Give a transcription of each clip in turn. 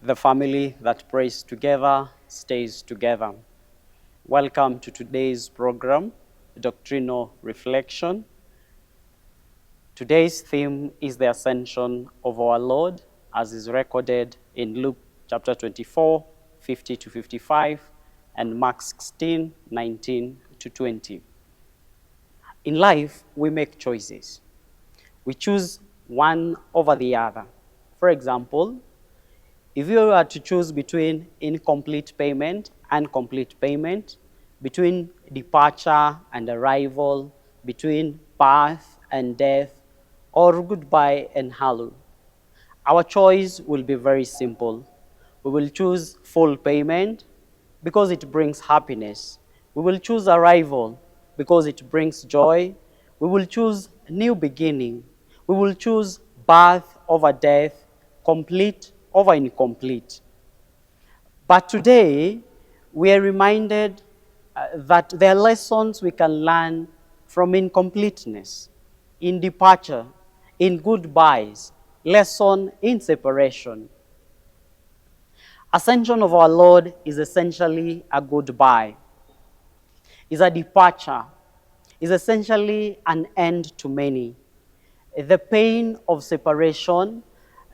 The family that prays together stays together. Welcome to today's program, Doctrinal Reflection. Today's theme is the Ascension of our Lord, as is recorded in Luke chapter 24, 50 to 55, and Mark 16, 19 to 20. In life, we make choices. We choose one over the other. For example, if you were to choose between incomplete payment and complete payment, between departure and arrival, between birth and death, or goodbye and hello, our choice will be very simple. We will choose full payment because it brings happiness. We will choose arrival because it brings joy. We will choose new beginning. We will choose birth over death, complete over incomplete. But today, we are reminded that there are lessons we can learn from incompleteness, in departure, in goodbyes, lesson in separation. Ascension of our Lord is essentially a goodbye, is a departure, is essentially an end to many. The pain of separation,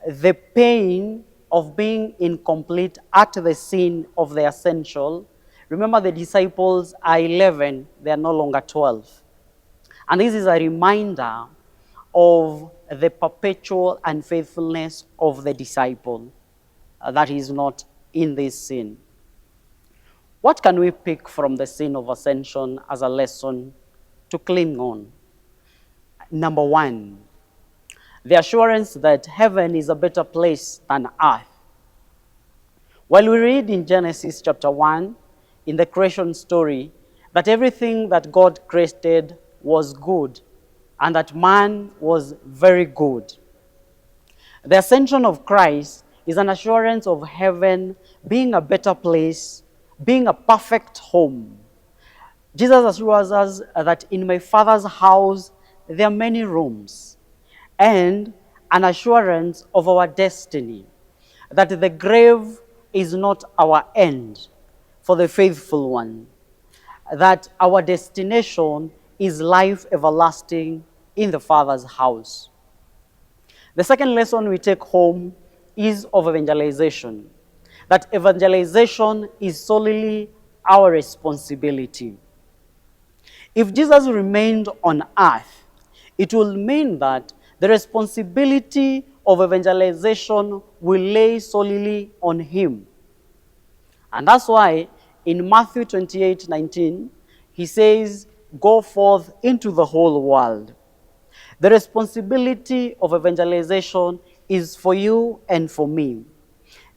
the pain of being incomplete at the scene of the ascension. Remember, the disciples are 11, they are no longer 12. And this is a reminder of the perpetual unfaithfulness of the disciple that is not in this scene. What can we pick from the scene of ascension as a lesson to cling on? Number one, the assurance that heaven is a better place than earth. While we read in Genesis chapter 1, in the creation story, that everything that God created was good, and that man was very good. The ascension of Christ is an assurance of heaven being a better place, being a perfect home. Jesus assures us that in my Father's house there are many rooms, and an assurance of our destiny, that the grave is not our end for the faithful one, that our destination is life everlasting in the Father's house. The second lesson we take home is of evangelization, that evangelization is solely our responsibility. If Jesus remained on earth, it will mean that the responsibility of evangelization will lay solely on him. And that's why in Matthew 28:19, he says, go forth into the whole world. The responsibility of evangelization is for you and for me.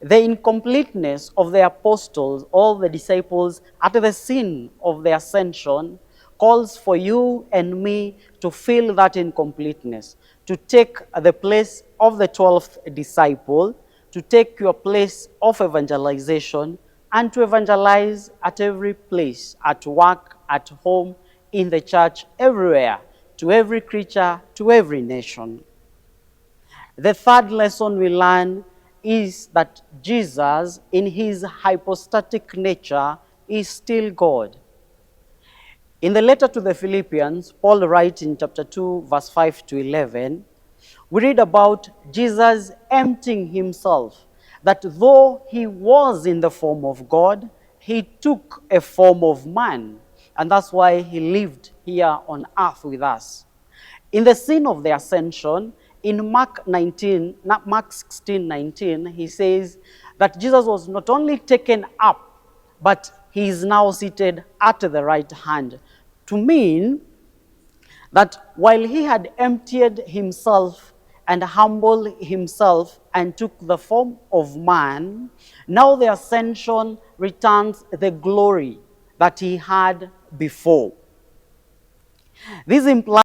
The incompleteness of the apostles, all the disciples at the scene of the ascension, calls for you and me to fill that incompleteness, to take the place of the 12th disciple, to take your place of evangelization, and to evangelize at every place, at work, at home, in the church, everywhere, to every creature, to every nation. The third lesson we learn is that Jesus, in his hypostatic nature, is still God. In the letter to the Philippians, Paul writes in chapter 2, verse 5 to 11, we read about Jesus emptying himself, that though he was in the form of God, he took a form of man, and that's why he lived here on earth with us. In the scene of the ascension, in Mark 16:19, he says that Jesus was not only taken up, but he is now seated at the right hand, to mean that while he had emptied himself and humbled himself and took the form of man, now the ascension returns the glory that he had before. This implies